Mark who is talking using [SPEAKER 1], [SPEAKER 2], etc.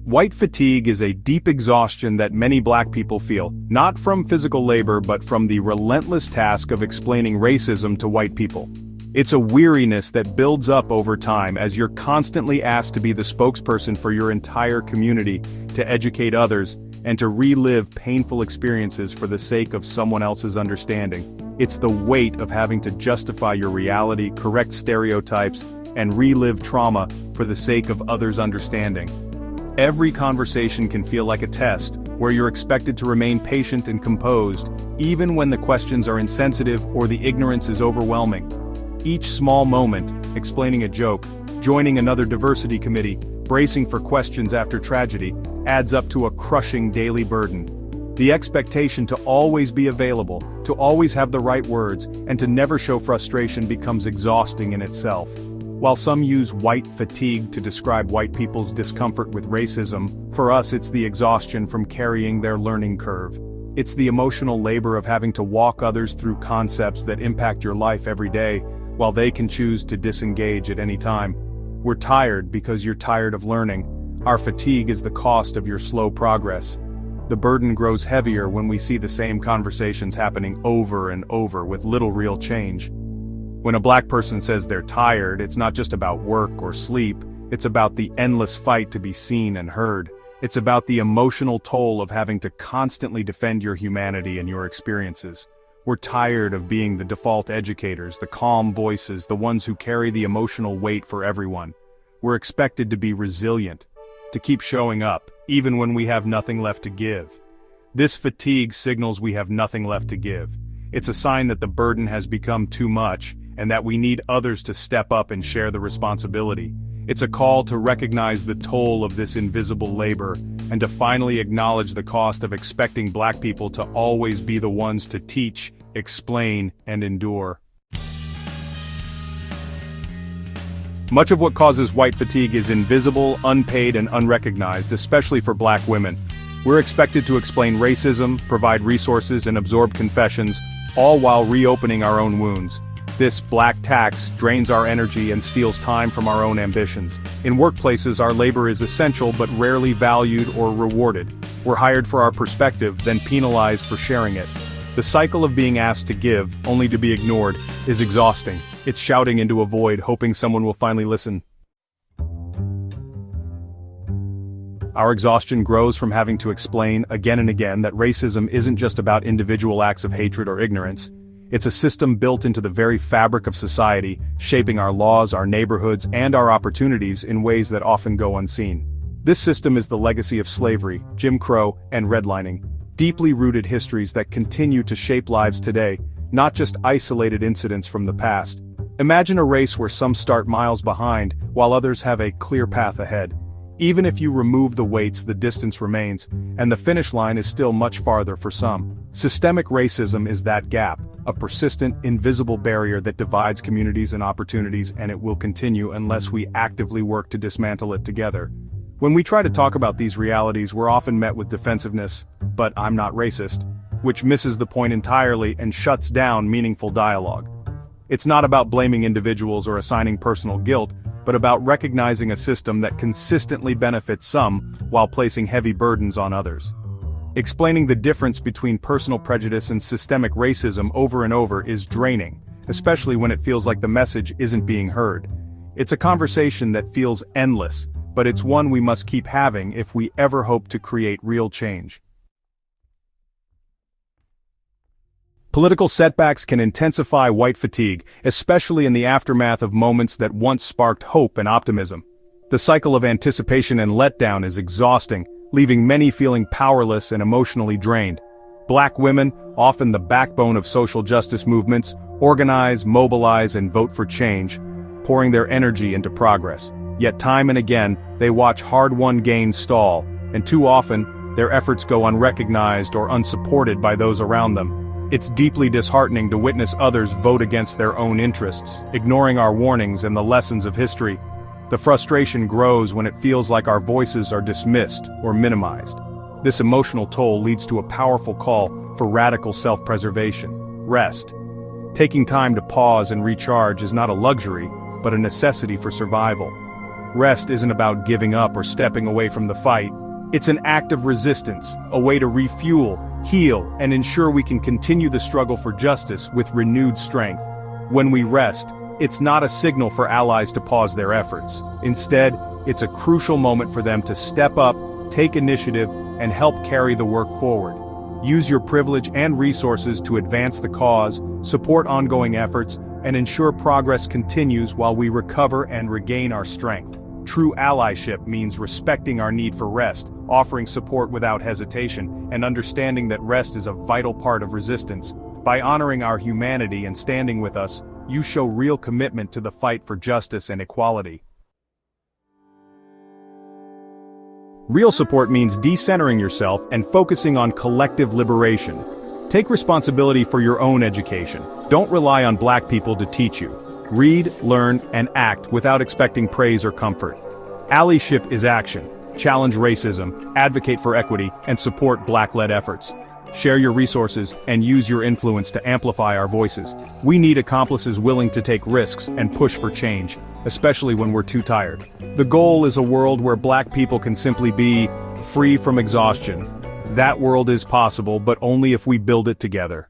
[SPEAKER 1] White fatigue is a deep exhaustion that many Black people feel, not from physical labor but from the relentless task of explaining racism to white people. It's a weariness that builds up over time as you're constantly asked to be the spokesperson for your entire community, to educate others, and to relive painful experiences for the sake of someone else's understanding. It's the weight of having to justify your reality, correct stereotypes, and relive trauma for the sake of others' understanding. Every conversation can feel like a test, where you're expected to remain patient and composed, even when the questions are insensitive or the ignorance is overwhelming. Each small moment, explaining a joke, joining another diversity committee, bracing for questions after tragedy, adds up to a crushing daily burden. The expectation to always be available, to always have the right words, and to never show frustration becomes exhausting in itself. While some use white fatigue to describe white people's discomfort with racism, for us it's the exhaustion from carrying their learning curve. It's the emotional labor of having to walk others through concepts that impact your life every day, while they can choose to disengage at any time. We're tired because you're tired of learning. Our fatigue is the cost of your slow progress. The burden grows heavier when we see the same conversations happening over and over with little real change. When a Black person says they're tired, it's not just about work or sleep, it's about the endless fight to be seen and heard. It's about the emotional toll of having to constantly defend your humanity and your experiences. We're tired of being the default educators, the calm voices, the ones who carry the emotional weight for everyone. We're expected to be resilient, to keep showing up, even when we have nothing left to give. This fatigue signals we have nothing left to give. It's a sign that the burden has become too much, and that we need others to step up and share the responsibility. It's a call to recognize the toll of this invisible labor, and to finally acknowledge the cost of expecting Black people to always be the ones to teach, explain, and endure. Much of what causes white fatigue is invisible, unpaid, and unrecognized, especially for Black women. We're expected to explain racism, provide resources, and absorb confessions, all while reopening our own wounds. This black tax drains our energy and steals time from our own ambitions. In workplaces, our labor is essential but rarely valued or rewarded. We're hired for our perspective, then penalized for sharing it. The cycle of being asked to give, only to be ignored, is exhausting. It's shouting into a void, hoping someone will finally listen. Our exhaustion grows from having to explain again and again that racism isn't just about individual acts of hatred or ignorance. It's a system built into the very fabric of society, shaping our laws, our neighborhoods, and our opportunities in ways that often go unseen. This system is the legacy of slavery, Jim Crow, and redlining, deeply rooted histories that continue to shape lives today, not just isolated incidents from the past. Imagine a race where some start miles behind, while others have a clear path ahead. Even if you remove the weights, the distance remains, and the finish line is still much farther for some. Systemic racism is that gap, a persistent, invisible barrier that divides communities and opportunities, and it will continue unless we actively work to dismantle it together. When we try to talk about these realities, we're often met with defensiveness, but I'm not racist, which misses the point entirely and shuts down meaningful dialogue. It's not about blaming individuals or assigning personal guilt, but about recognizing a system that consistently benefits some while placing heavy burdens on others. Explaining the difference between personal prejudice and systemic racism over and over is draining, especially when it feels like the message isn't being heard. It's a conversation that feels endless, but it's one we must keep having if we ever hope to create real change. Political setbacks can intensify white fatigue, especially in the aftermath of moments that once sparked hope and optimism. The cycle of anticipation and letdown is exhausting, leaving many feeling powerless and emotionally drained. Black women, often the backbone of social justice movements, organize, mobilize, and vote for change, pouring their energy into progress. Yet time and again, they watch hard-won gains stall, and too often, their efforts go unrecognized or unsupported by those around them. It's deeply disheartening to witness others vote against their own interests, ignoring our warnings and the lessons of history. The frustration grows when it feels like our voices are dismissed or minimized. This emotional toll leads to a powerful call for radical self-preservation, rest. Taking time to pause and recharge is not a luxury, but a necessity for survival. Rest isn't about giving up or stepping away from the fight. It's an act of resistance, a way to refuel, heal, and ensure we can continue the struggle for justice with renewed strength. When we rest, it's not a signal for allies to pause their efforts. Instead, it's a crucial moment for them to step up, take initiative, and help carry the work forward. Use your privilege and resources to advance the cause, support ongoing efforts, and ensure progress continues while we recover and regain our strength. True allyship means respecting our need for rest, offering support without hesitation, and understanding that rest is a vital part of resistance. By honoring our humanity and standing with us, you show real commitment to the fight for justice and equality. Real support means decentering yourself and focusing on collective liberation. Take responsibility for your own education. Don't rely on Black people to teach you. Read, learn, and act without expecting praise or comfort. Allyship is action. Challenge racism, advocate for equity, and support Black-led efforts. Share your resources and use your influence to amplify our voices. We need accomplices willing to take risks and push for change, especially when we're too tired. The goal is a world where Black people can simply be free from exhaustion. That world is possible, but only if we build it together.